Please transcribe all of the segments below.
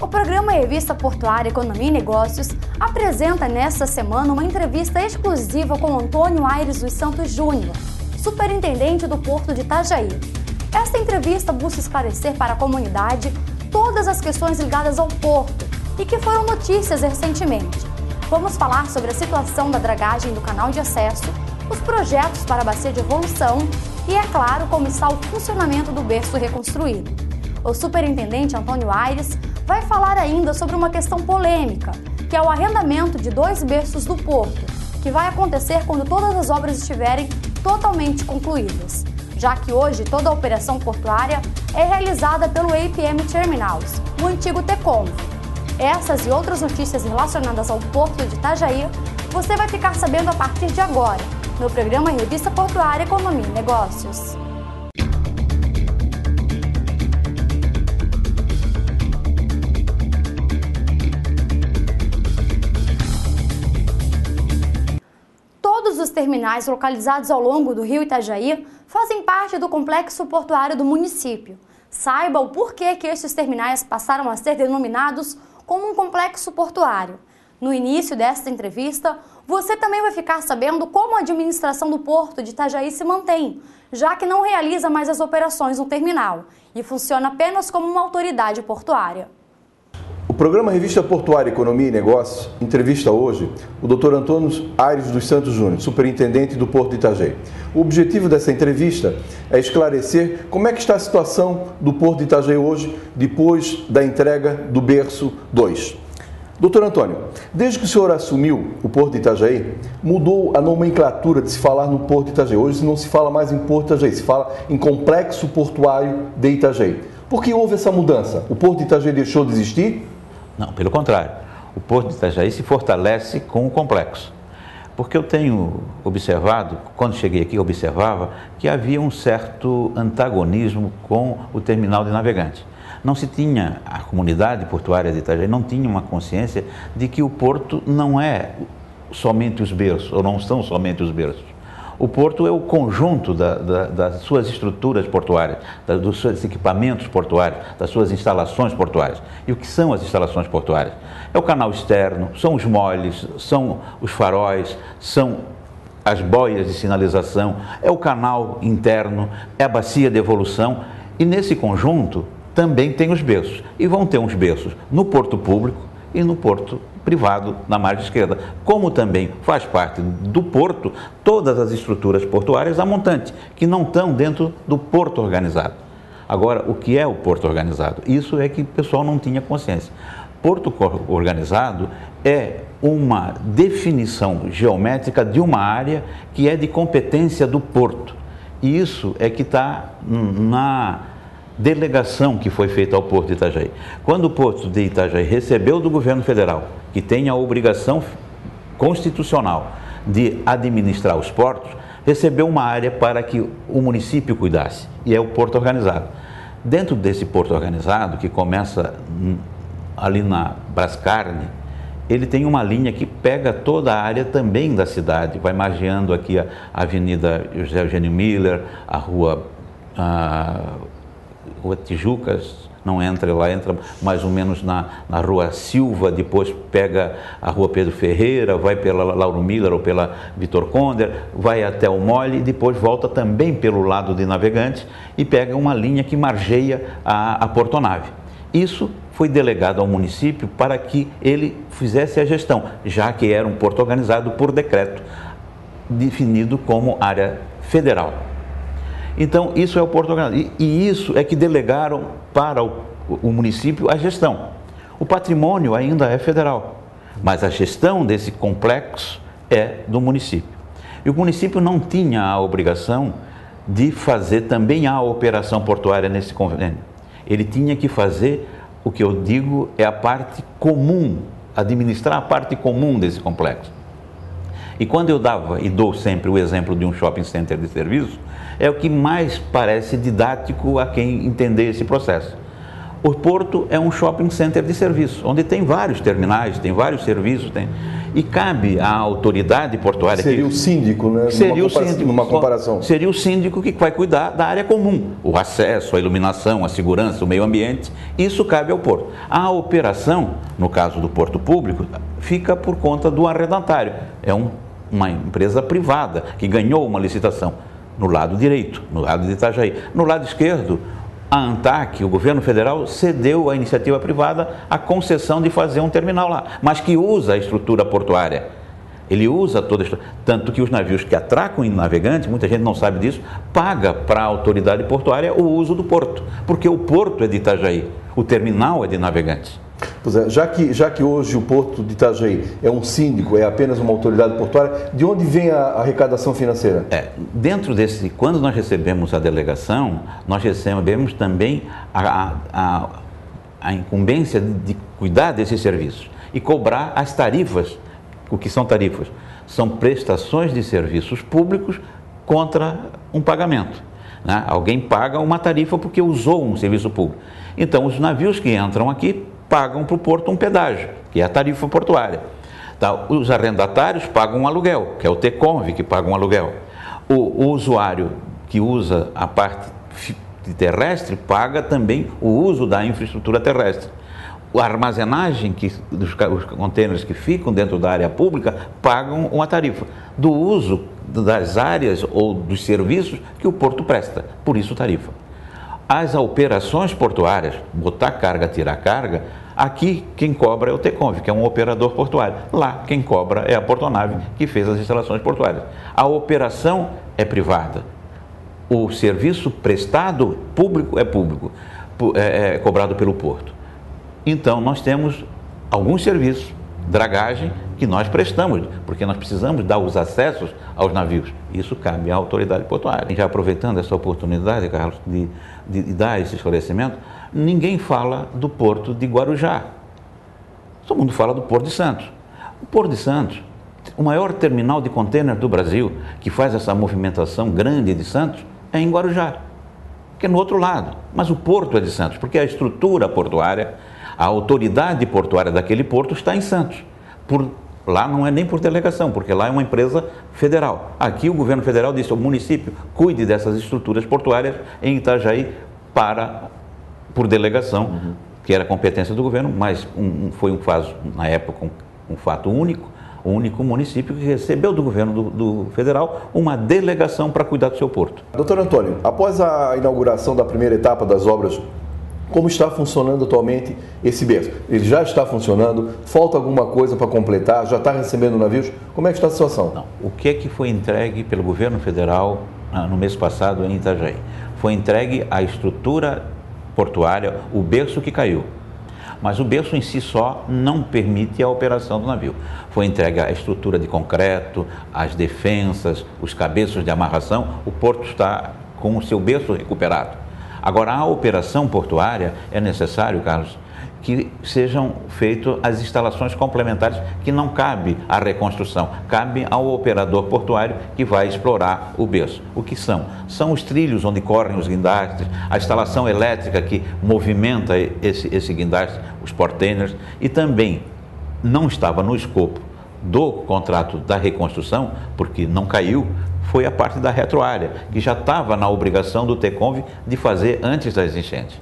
O programa Revista Portuária Economia e Negócios apresenta nesta semana uma entrevista exclusiva com Antônio Aires dos Santos Júnior, superintendente do Porto de Itajaí. Esta entrevista busca esclarecer para a comunidade todas as questões ligadas ao porto e que foram notícias recentemente. Vamos falar sobre a situação da dragagem do canal de acesso, os projetos para a bacia de evolução e, é claro, como está o funcionamento do berço reconstruído. O superintendente Antônio Aires vai falar ainda sobre uma questão polêmica, que é o arrendamento de 2 berços do porto, que vai acontecer quando todas as obras estiverem totalmente concluídas, já que hoje toda a operação portuária é realizada pelo APM Terminals, o antigo Tecom. Essas e outras notícias relacionadas ao Porto de Itajaí, você vai ficar sabendo a partir de agora, no programa Revista Portuária Economia e Negócios. Todos os terminais localizados ao longo do rio Itajaí fazem parte do complexo portuário do município. Saiba o porquê que estes terminais passaram a ser denominados como um complexo portuário. No início desta entrevista, você também vai ficar sabendo como a administração do Porto de Itajaí se mantém, já que não realiza mais as operações no terminal e funciona apenas como uma autoridade portuária. O programa Revista Portuária Economia e Negócios entrevista hoje o Dr. Antônio Aires dos Santos Júnior, superintendente do Porto de Itajaí. O objetivo dessa entrevista é esclarecer como é que está a situação do Porto de Itajaí hoje, depois da entrega do berço 2. Doutor Antônio, desde que o senhor assumiu o Porto de Itajaí, mudou a nomenclatura de se falar no Porto de Itajaí. Hoje não se fala mais em Porto de Itajaí, se fala em Complexo Portuário de Itajaí. Por que houve essa mudança? O Porto de Itajaí deixou de existir? Não, pelo contrário. O Porto de Itajaí se fortalece com o complexo. Porque eu tenho observado, quando cheguei aqui, observava que havia um certo antagonismo com o terminal de navegantes. Não se tinha, a comunidade portuária de Itajaí não tinha uma consciência de que o porto não é somente os berços, ou não são somente os berços. O porto é o conjunto das suas estruturas portuárias, dos seus equipamentos portuários, das suas instalações portuárias. E o que são as instalações portuárias? É o canal externo, são os moles, são os faróis, são as boias de sinalização, é o canal interno, é a bacia de evolução. E nesse conjunto também tem os berços. E vão ter uns berços no porto público e no porto privado na margem esquerda, como também faz parte do porto todas as estruturas portuárias a montante, que não estão dentro do porto organizado. Agora, o que é o porto organizado? Isso é que o pessoal não tinha consciência. Porto organizado é uma definição geométrica de uma área que é de competência do porto. E isso é que está na delegação que foi feita ao Porto de Itajaí. Quando o Porto de Itajaí recebeu do governo federal, que tem a obrigação constitucional de administrar os portos, recebeu uma área para que o município cuidasse, e é o Porto Organizado. Dentro desse Porto Organizado, que começa ali na Brascarne, ele tem uma linha que pega toda a área também da cidade, vai margeando aqui a Avenida José Eugênio Miller, a Rua Tijucas, não entra lá, entra mais ou menos na Rua Silva, depois pega a Rua Pedro Ferreira, vai pela Lauro Miller ou pela Vitor Conder, vai até o Mole e depois volta também pelo lado de Navegantes e pega uma linha que margeia a Portonave. Isso foi delegado ao município para que ele fizesse a gestão, já que era um porto organizado por decreto, definido como área federal. Então, isso é o porto organizado. E isso é que delegaram para o município a gestão. O patrimônio ainda é federal, mas a gestão desse complexo é do município. E o município não tinha a obrigação de fazer também a operação portuária nesse convênio. Ele tinha que fazer o que eu digo é a parte comum, administrar a parte comum desse complexo. E quando eu dava e dou sempre o exemplo de um shopping center de serviço, é o que mais parece didático a quem entender esse processo. O porto é um shopping center de serviço, onde tem vários terminais, tem vários serviços, E cabe à autoridade portuária... Seria o síndico, né? Numa comparação. Seria o síndico que vai cuidar da área comum, o acesso, a iluminação, a segurança, o meio ambiente, isso cabe ao porto. A operação, no caso do porto público, fica por conta do arrendatário. É uma empresa privada que ganhou uma licitação no lado direito, no lado de Itajaí. No lado esquerdo, a ANTAC, o governo federal, cedeu à iniciativa privada a concessão de fazer um terminal lá, mas que usa a estrutura portuária. Ele usa toda a estrutura, tanto que os navios que atracam em navegantes, muita gente não sabe disso, paga para a autoridade portuária o uso do porto, porque o porto é de Itajaí, o terminal é de navegantes. Pois é, já que hoje o porto de Itajaí é um síndico, é apenas uma autoridade portuária, de onde vem a arrecadação financeira? Dentro desse, quando nós recebemos a delegação, nós recebemos também a incumbência de cuidar desses serviços e cobrar as tarifas. O que são tarifas? São prestações de serviços públicos contra um pagamento, né? Alguém paga uma tarifa porque usou um serviço público. Então, os navios que entram aqui pagam para o porto um pedágio, que é a tarifa portuária. Tá? Os arrendatários pagam um aluguel, que é o TECONV que paga um aluguel. O usuário que usa a parte terrestre paga também o uso da infraestrutura terrestre. A armazenagem dos contêineres que ficam dentro da área pública pagam uma tarifa do uso das áreas ou dos serviços que o porto presta, por isso tarifa. As operações portuárias, botar carga, tirar carga, aqui quem cobra é o TECONV, que é um operador portuário. Lá quem cobra é a Portonave, que fez as instalações portuárias. A operação é privada. O serviço prestado público é cobrado pelo porto. Então nós temos alguns serviços, dragagem, que nós prestamos, porque nós precisamos dar os acessos aos navios. Isso cabe à autoridade portuária. E já aproveitando essa oportunidade, Carlos, de dar esse esclarecimento, ninguém fala do porto de Guarujá. Todo mundo fala do Porto de Santos. O Porto de Santos, o maior terminal de contêiner do Brasil, que faz essa movimentação grande de Santos, é em Guarujá, que é no outro lado. Mas o porto é de Santos, porque a estrutura portuária, a autoridade portuária daquele porto está em Santos. Lá não é nem por delegação, porque lá é uma empresa federal. Aqui o governo federal disse ao município, cuide dessas estruturas portuárias em Itajaí por delegação, que era competência do governo, mas foi na época um fato único, o único município que recebeu do governo do federal uma delegação para cuidar do seu porto. Doutor Antônio, após a inauguração da primeira etapa das obras, como está funcionando atualmente esse berço? Ele já está funcionando? Falta alguma coisa para completar? Já está recebendo navios? Como é que está a situação? Não. O que foi entregue pelo governo federal no mês passado em Itajaí? Foi entregue a estrutura portuária, o berço que caiu. Mas o berço em si só não permite a operação do navio. Foi entregue a estrutura de concreto, as defensas, os cabeços de amarração. O porto está com o seu berço recuperado. Agora, a operação portuária é necessário, Carlos, que sejam feitas as instalações complementares que não cabe à reconstrução, cabe ao operador portuário que vai explorar o berço. O que são? São os trilhos onde correm os guindastes, a instalação elétrica que movimenta esse guindaste, os portainers, e também não estava no escopo do contrato da reconstrução, porque não caiu, foi a parte da retroárea, que já estava na obrigação do TECONV de fazer antes das enchentes.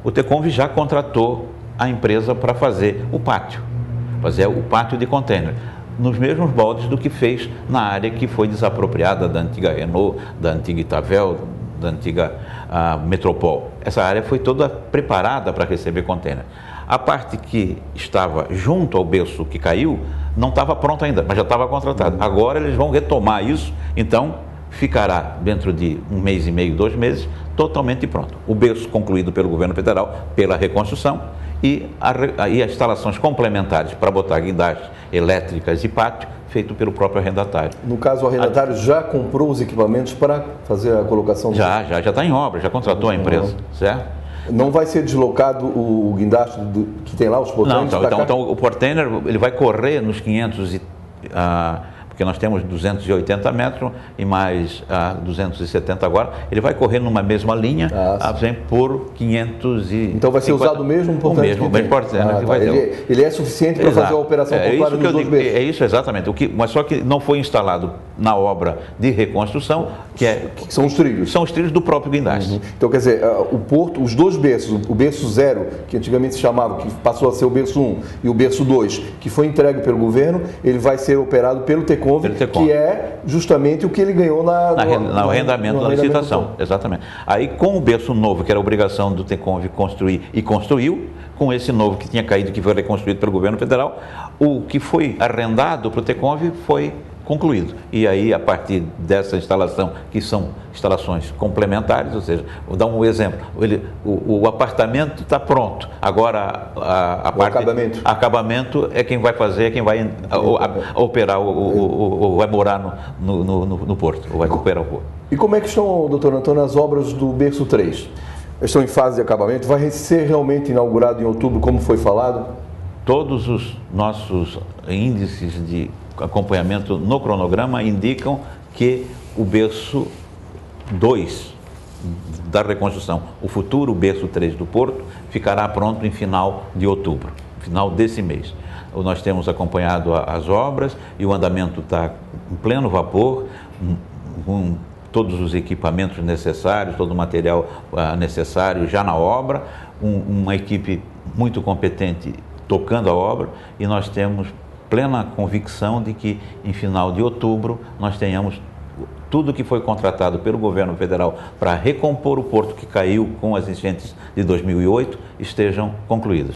O TECONV já contratou a empresa para fazer o pátio de contêiner, nos mesmos moldes do que fez na área que foi desapropriada da antiga Renault, da antiga Itavel, da antiga Metropol. Essa área foi toda preparada para receber contêiner. A parte que estava junto ao berço que caiu não estava pronta ainda, mas já estava contratada. Agora eles vão retomar isso, então ficará dentro de 1 mês e meio, 2 meses, totalmente pronto. O berço concluído pelo governo federal, pela reconstrução, e as instalações complementares para botar guindastes elétricas e pátio, feito pelo próprio arrendatário. No caso, o arrendatário já comprou os equipamentos para fazer a colocação? Já está em obra, já contratou a empresa, certo? Não vai ser deslocado o guindaste que tem lá, os portainers? Não, então o portainer ele vai correr nos porque nós temos 280 metros e mais 270 agora, ele vai correr numa mesma linha, por 500 e... Então vai ser usado o mesmo portante? O mesmo, bem portante. Ele é suficiente para fazer a operação portuária nos dois berços? É isso, exatamente. Mas só que não foi instalado na obra de reconstrução, que são os trilhos. São os trilhos do próprio guindaste. Então, quer dizer, o porto, os dois berços, o berço 0, que antigamente se chamava, que passou a ser o berço 1, e o berço 2, que foi entregue pelo governo, ele vai ser operado pelo Teconv, que é justamente o que ele ganhou no arrendamento da licitação. Exatamente. Aí, com o berço novo, que era a obrigação do Teconv construir e construiu, com esse novo que tinha caído, que foi reconstruído pelo governo federal, o que foi arrendado para o Teconv foi concluído. E aí, a partir dessa instalação, que são instalações complementares, ou seja, vou dar um exemplo, o apartamento está pronto, agora acabamento é quem vai fazer, é quem vai operar, vai morar no porto, ou vai operar o porto. E como é que estão, doutor Antônio, as obras do berço 3? Estão em fase de acabamento? Vai ser realmente inaugurado em outubro, como foi falado? Todos os nossos índices de acompanhamento no cronograma indicam que o berço 2 da reconstrução, o futuro berço 3 do Porto, ficará pronto em final de outubro, final desse mês. Nós temos acompanhado as obras e o andamento está em pleno vapor, com todos os equipamentos necessários, todo o material necessário já na obra, uma equipe muito competente tocando a obra, e nós temos plena convicção de que em final de outubro nós tenhamos tudo que foi contratado pelo governo federal para recompor o porto que caiu com as enchentes de 2008 estejam concluídos.